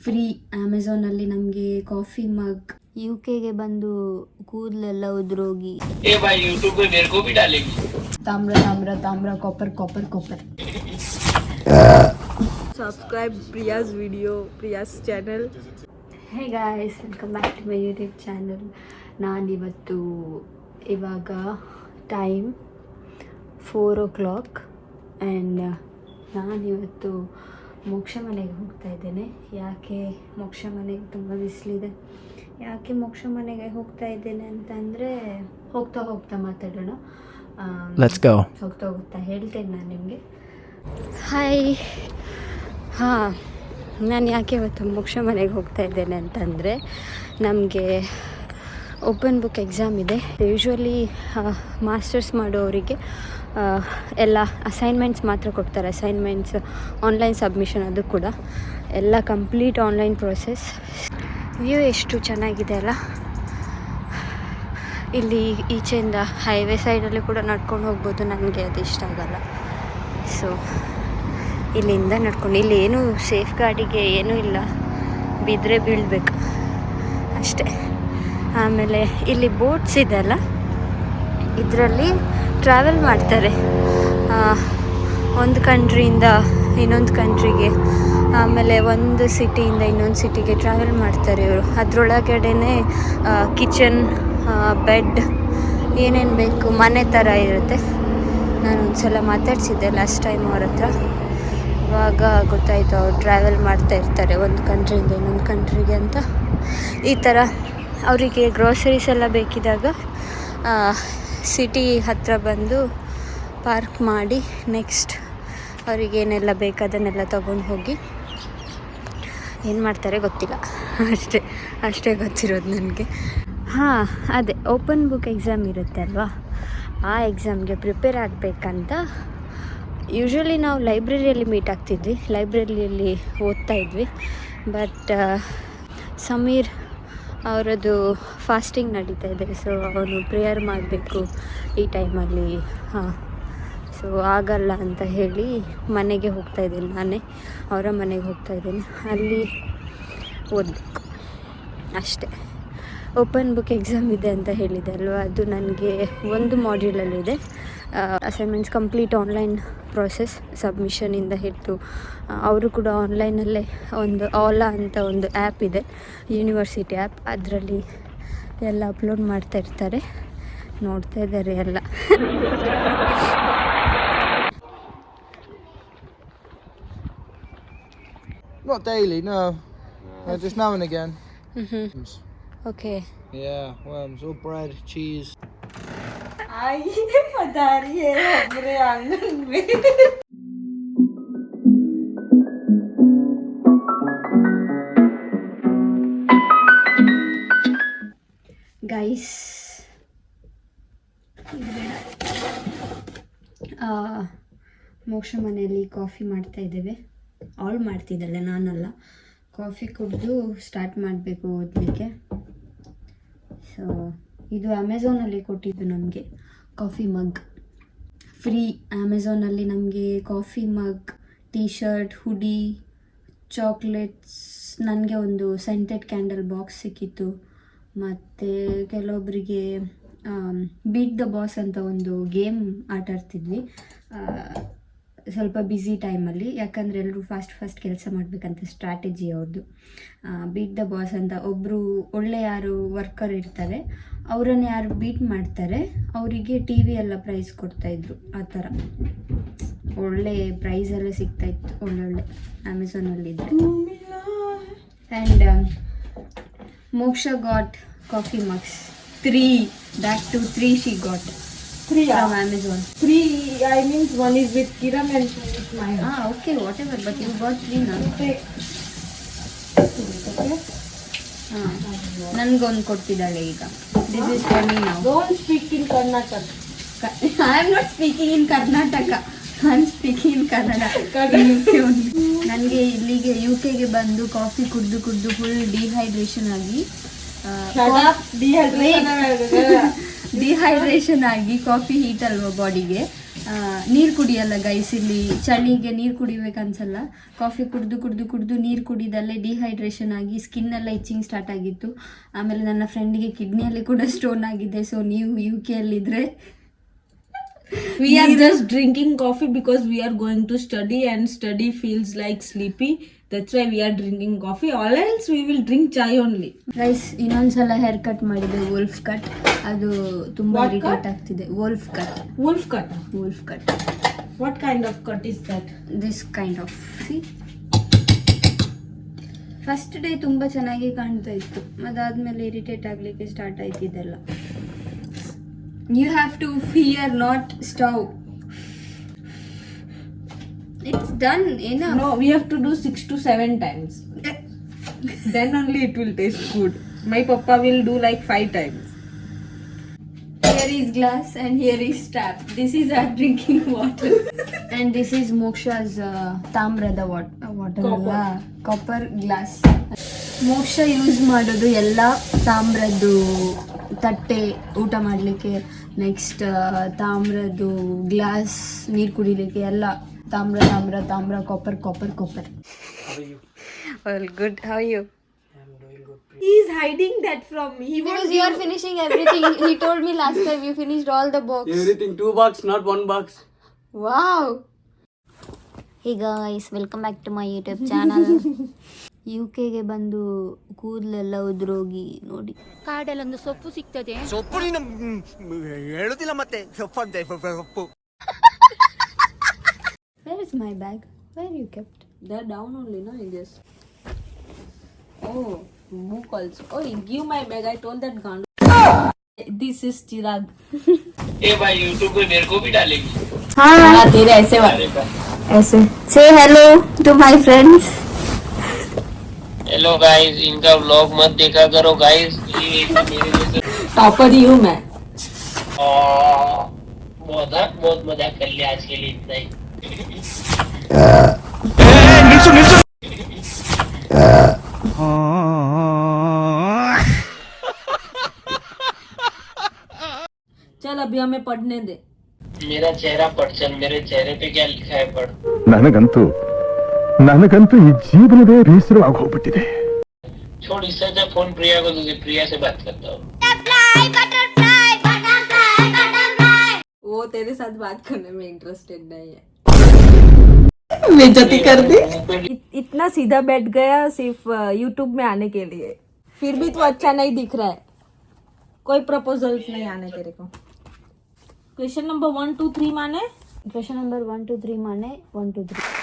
Free ಅಮೆಝಾನಲ್ಲಿ ನಮಗೆ coffee ಮಗ್. ಯುಕೆಗೆ ಬಂದು ಕೂದಲೆಲ್ಲ ಉದ್ರೋಗಿ ತಾಮ್ರ ತಾಮ್ರ ತಾಮ್ರ copper copper copper. Subscribe Priya's video, Priya's channel. Hey guys, welcome back to my YouTube channel. ನಾನಿವತ್ತು ಇವಾಗ ಟೈಮ್ 4 o'clock ಆ್ಯಂಡ್ ನಾನಿವತ್ತು ಮೋಕ್ಷ ಮನೆಗೆ ಹೋಗ್ತಾ ಇದ್ದೇನೆ. ಯಾಕೆ ಮೋಕ್ಷ ಮನೆಗೆ ತುಂಬ ಬಿಸಿಲಿದೆ. ಯಾಕೆ ಮೋಕ್ಷ ಮನೆಗೆ ಹೋಗ್ತಾ ಇದ್ದೇನೆ ಅಂತಂದರೆ ಹೋಗ್ತಾ ಹೋಗ್ತಾ ಮಾತಾಡೋಣ. ಹೋಗ್ತಾ ಹೋಗ್ತಾ ಹೇಳ್ತೇನೆ ನಾನು ನಿಮಗೆ. ಹಾಯ್. ಹಾಂ, ನಾನು ಯಾಕೆ ಇವತ್ತು ಮೋಕ್ಷ ಮನೆಗೆ ಹೋಗ್ತಾ ಇದ್ದೇನೆ ಅಂತಂದರೆ ನಮಗೆ ಓಪನ್ ಬುಕ್ ಎಕ್ಸಾಮ್ ಇದೆ. ಯೂಶ್ವಲಿ ಮಾಸ್ಟರ್ಸ್ ಮಾಡೋರಿಗೆ ಎಲ್ಲ ಅಸೈನ್ಮೆಂಟ್ಸ್ ಮಾತ್ರ ಕೊಡ್ತಾರೆ. ಅಸೈನ್ಮೆಂಟ್ಸ್, ಆನ್ಲೈನ್ ಸಬ್ಮಿಷನ್, ಅದು ಕೂಡ ಎಲ್ಲ ಕಂಪ್ಲೀಟ್ ಆನ್ಲೈನ್ ಪ್ರೋಸೆಸ್. ವ್ಯೂ ಎಷ್ಟು ಚೆನ್ನಾಗಿದೆ ಅಲ್ಲ. ಇಲ್ಲಿ ಈಚೆಯಿಂದ ಹೈವೇ ಸೈಡಲ್ಲಿ ಕೂಡ ನಡ್ಕೊಂಡು ಹೋಗ್ಬೋದು. ನನಗೆ ಅದು ಇಷ್ಟ ಆಗಲ್ಲ. ಸೊ ಇಲ್ಲಿಂದ ನಡ್ಕೊಂಡು, ಇಲ್ಲಿ ಏನೂ ಸೇಫ್ ಗಾರ್ಡಿಗೆ ಏನೂ ಇಲ್ಲ, ಬಿದ್ದರೆ ಬೀಳಬೇಕು ಅಷ್ಟೇ. ಆಮೇಲೆ ಇಲ್ಲಿ ಬೋಟ್ಸ್ ಇದೆ ಅಲ್ಲ, ಇದರಲ್ಲಿ ಟ್ರಾವೆಲ್ ಮಾಡ್ತಾರೆ ಒಂದು ಕಂಟ್ರಿಯಿಂದ ಇನ್ನೊಂದು ಕಂಟ್ರಿಗೆ, ಆಮೇಲೆ ಒಂದು ಸಿಟಿಯಿಂದ ಇನ್ನೊಂದು ಸಿಟಿಗೆ ಟ್ರಾವೆಲ್ ಮಾಡ್ತಾರೆ ಇವರು. ಅದರೊಳಗಡೆನೇ ಕಿಚನ್, ಬೆಡ್, ಏನೇನು ಬೇಕು ಮನೆ ಥರ ಇರುತ್ತೆ. ನಾನು ಒಂದು ಸಲ ಮಾತಾಡ್ಸಿದ್ದೆ ಲಾಸ್ಟ್ ಟೈಮ್ ಅವ್ರ ಹತ್ರ. ಇವಾಗ ಗೊತ್ತಾಯಿತು ಅವ್ರು ಟ್ರಾವೆಲ್ ಮಾಡ್ತಾ ಇರ್ತಾರೆ ಒಂದು ಕಂಟ್ರಿಯಿಂದ ಇನ್ನೊಂದು ಕಂಟ್ರಿಗೆ ಅಂತ. ಈ ಥರ ಅವರಿಗೆ ಗ್ರೋಸರೀಸ್ ಎಲ್ಲ ಬೇಕಿದ್ದಾಗ ಸಿಟಿ ಹತ್ತಿರ ಬಂದು ಪಾರ್ಕ್ ಮಾಡಿ ನೆಕ್ಸ್ಟ್ ಅವರಿಗೇನೆಲ್ಲ ಬೇಕು ಅದನ್ನೆಲ್ಲ ತೊಗೊಂಡು ಹೋಗಿ ಏನು ಮಾಡ್ತಾರೆ ಗೊತ್ತಿಲ್ಲ. ಅಷ್ಟೇ ಗೊತ್ತಿರೋದು ನನಗೆ. ಹಾಂ, ಅದೇ ಓಪನ್ ಬುಕ್ ಎಕ್ಸಾಮ್ ಇರುತ್ತೆ ಅಲ್ವಾ, ಆ ಎಕ್ಸಾಮ್ಗೆ ಪ್ರಿಪೇರ್ ಆಗಬೇಕಂತ ಯೂಶ್ವಲಿ ನಾವು ಲೈಬ್ರರಿಯಲ್ಲಿ ಮೀಟ್ ಆಗ್ತಿದ್ವಿ, ಲೈಬ್ರರಿಯಲ್ಲಿ ಓದ್ತಾ ಇದ್ವಿ. ಬಟ್ ಸಮೀರ್ ಅವರದ್ದು ಫಾಸ್ಟಿಂಗ್ ನಡೀತಾ ಇದೆ. ಸೊ ಅವನು ಪ್ರೇಯರ್ ಮಾಡಬೇಕು ಈ ಟೈಮಲ್ಲಿ. ಹಾಂ, ಸೊ ಆಗಲ್ಲ ಅಂತ ಹೇಳಿ ಮನೆಗೆ ಹೋಗ್ತಾ ಇದ್ದೀನಿ, ನಾನೇ ಅವರ ಮನೆಗೆ ಹೋಗ್ತಾ ಇದ್ದೀನಿ. ಅಲ್ಲಿ ಓದಬೇಕು ಅಷ್ಟೇ. ಓಪನ್ ಬುಕ್ ಎಕ್ಸಾಮ್ ಇದೆ ಅಂತ ಹೇಳಿದೆ ಅಲ್ವ, ಅದು ನನಗೆ ಒಂದು ಮಾಡ್ಯೂಲಲ್ಲಿದೆ. ಅಸೈನ್ಮೆಂಟ್ಸ್ ಕಂಪ್ಲೀಟ್ ಆನ್ಲೈನ್ ಪ್ರೋಸೆಸ್, ಸಬ್ಮಿಷನಿಂದ ಹಿಡಿದು ಅವರು ಕೂಡ ಆನ್ಲೈನಲ್ಲೇ ಒಂದು ಆಲಾ ಅಂತ ಒಂದು ಆ್ಯಪ್ ಇದೆ, ಯೂನಿವರ್ಸಿಟಿ ಆ್ಯಪ್, ಅದರಲ್ಲಿ ಎಲ್ಲ ಅಪ್ಲೋಡ್ ಮಾಡ್ತಾ ಇರ್ತಾರೆ. ನೋಡ್ತಾ ಇದ್ದಾರೆ ಎಲ್ಲ. Not daily, no. Just now and again. Okay. Yeah, worms, all bread, cheese. Ay, madari hai hamre aangan mein. Guys, ಮೋಕ್ಷ ಮನೆಯಲ್ಲಿ ಕಾಫಿ ಮಾಡ್ತಾ ಇದ್ದೇವೆ. ಅವಳು ಮಾಡ್ತಿದ್ದಾಳೆ, ನಾನಲ್ಲ. ಕಾಫಿ ಕುಡಿದು ಸ್ಟಾರ್ಟ್ ಮಾಡಬೇಕು ಓದಲಿಕ್ಕೆ. ಸೊ ಇದು ಅಮೆಝಾನಲ್ಲಿ ಕೊಟ್ಟಿದ್ದು ನಮಗೆ ಕಾಫಿ ಮಗ್ ಫ್ರೀ. ಅಮೆಝಾನಲ್ಲಿ ನಮಗೆ ಕಾಫಿ ಮಗ್, ಟೀ ಶರ್ಟ್, ಹುಡಿ, ಚಾಕ್ಲೇಟ್ಸ್, ನನಗೆ ಒಂದು ಸೆಂಟೆಡ್ ಕ್ಯಾಂಡಲ್ ಬಾಕ್ಸ್ ಸಿಕ್ಕಿತ್ತು. ಮತ್ತು ಕೆಲವೊಬ್ಬರಿಗೆ ಬೀಟ್ ದ ಬಾಸ್ ಅಂತ ಒಂದು ಗೇಮ್ ಆಟ ಆಡ್ತಿದ್ವಿ ಸ್ವಲ್ಪ ಬ್ಯುಸಿ ಟೈಮಲ್ಲಿ. ಯಾಕಂದರೆ ಎಲ್ಲರೂ ಫಾಸ್ಟ್ ಕೆಲಸ ಮಾಡಬೇಕಂತ ಸ್ಟ್ರಾಟಜಿ ಅವ್ರದ್ದು. ಬೀಟ್ ದ ಬಾಸ್ ಅಂತ ಒಬ್ಬರು ಒಳ್ಳೆ ಯಾರು ವರ್ಕರ್ ಇರ್ತಾರೆ ಅವರನ್ನು ಯಾರು ಬೀಟ್ ಮಾಡ್ತಾರೆ ಅವರಿಗೆ ಟಿ ವಿ ಎಲ್ಲ ಪ್ರೈಸ್ ಕೊಡ್ತಾಯಿದ್ರು. ಆ ಥರ ಒಳ್ಳೆ ಪ್ರೈಸ್ ಎಲ್ಲ ಸಿಗ್ತಾಯಿತ್ತು, ಒಳ್ಳೊಳ್ಳೆ ಅಮೆಝಾನಲ್ಲಿದೆ. And Moksha got coffee mugs. 3, that too 3 she got 3 from Amazon. 3, I mean one is with Kiran and one is mine. Okay, whatever, but you got 3 now. Okay. ನನಗೊಂದು ಕೊಡ್ತಿದ್ದಾಳೆ ಈಗ. This is for me now. Don't speak in Karnataka. I am not speaking in Karnataka. I am speaking in Kannada. ನನಗೆ ಇಲ್ಲಿಗೆ ಯುಕೆಗೆ ಬಂದು coffee ಕುಡಿದು full dehydration ಆಗಿ dehydration ಆಗಿ coffee heat ಅಲ್ವಾ ಬಾಡಿಗೆ. ನೀರು ಕುಡಿಯಲ್ಲ ಗೈಸ್, ಇಲ್ಲಿ ಚಳಿಗೆ ನೀರು ಕುಡಿಬೇಕನ್ಸಲ್ಲ. ಕಾಫಿ ಕುಡಿದು ಕುಡಿದು ಕುಡಿದು ನೀರು ಕುಡಿದಲ್ಲೇ ಡಿಹೈಡ್ರೇಷನ್ ಆಗಿ ಸ್ಕಿನ್ ಎಲ್ಲ ಇಚ್ಚಿಂಗ್ ಸ್ಟಾರ್ಟ್ ಆಗಿತ್ತು. ಆಮೇಲೆ ನನ್ನ ಫ್ರೆಂಡಿಗೆ ಕಿಡ್ನಿಯಲ್ಲಿ ಕೂಡ ಸ್ಟೋನ್ ಆಗಿದೆ. ಸೊ ನೀವು UK ಅಲ್ಲಿದ್ರೆ We are just drinking coffee because we are going to study and study feels like sleepy. That's why we are drinking coffee. Or else we will drink chai only. Guys ಇನ್ನೊಂದ್ಸಲ hair cut ಮಾಡಿದೆ, wolf cut. ಅದು ತುಂಬ What irritate cut? ಆಗ್ತಿದೆ. Wolf cut. Wolf cut. Wolf cut. What kind of cut is that? This kind of ಸಿ. First day ತುಂಬ ಚೆನ್ನಾಗಿ ಕಾಣ್ತಾ ಇತ್ತು, ಅದಾದ್ಮೇಲೆ ಇರಿಟೇಟ್ ಆಗಲಿಕ್ಕೆ ಸ್ಟಾರ್ಟ್ ಆಯ್ತಿದ್ದೆಲ್ಲ. You have to fear not stove. It's done. ಏನೋ No, we have to do 6 to 7 times. Then only it will taste good. My papa will do like 5 times. here is glass and here is tap. This is our drinking water. And this is Moksha's ತಾಮ್ರದ water ಅಲ್ಲ, copper glass. ಮೋಕ್ಷ use ಮಾಡೋದು ಎಲ್ಲ ತಾಮ್ರದ್ದು ತಟ್ಟೆ ಊಟ ಮಾಡಲಿಕ್ಕೆ, next ತಾಮ್ರದ್ದು glass ನೀರು ಕುಡಿಲಿಕ್ಕೆ, ಎಲ್ಲ ತಾಮ್ರ ತಾಮ್ರ ತಾಮ್ರ, copper copper copper. Well, good. How are you? He is hiding that from me. He Because you are finishing everything. He told me last time you finished all the box. Everything 2 bucks, not 1 box. Wow. Hey guys, welcome back to my YouTube channel. UKಗೆ ಬಂದು ಕೂದಲೆಲ್ಲ ಉದುರೋಗಿ ನೋಡಿ. ಕಾಡಲ್ಲೊಂದು ಸೊಪ್ಪು ಸಿಗ್ತದೆ. ಸೊಪ್ಪು ನೀನು ಹೇಳುದಿಲ್ಲ ಮತ್ತೆ ಸೊಪ್ಪಂತೆ ಸೊಪ್ಪು. Where is my bag? Where you kept? They're down only, no? I guess. Oh, book also. Oh, give my bag. I told that Gandu. This is Chirag. ए भाई YouTube पे मेरे को भी डालेगी. हाँ, तेरे ऐसे वाले. ऐसे. Say hello to my friends. Hello guys, इनका व्लॉग मत देखा करो गाइस. ये मेरे जैसे Topper ही हूँ मैं. बहुत मजाक कर लिया आज के लिए, इतना ही. चल अभी हमें पढ़ने दे. मेरा चेहरा पढ़ चल. मेरे चेहरे पे क्या लिखा है पढ़. ನನಗಂತೂ ಈ ಜೀವನವೇ ಬೇಸರವಾಗಿ ಹೋಗ್ಬಿಟ್ಟಿದೆ. छोड़ इससे अच्छा फोन प्रिया को दूंगी. प्रिया से बात करता हूँ. वो तेरे साथ बात करने में इंटरेस्टेड नहीं है. बेइज्जती कर दी. इतना सीधा बैठ गया सिर्फ YouTube में आने के लिए. फिर भी तू अच्छा नहीं दिख रहा है. कोई प्रपोजल्स नहीं आने तेरे को. क्वेश्चन नंबर 1 2 3 माने. Question number 1 2 3 माने 1 2 3.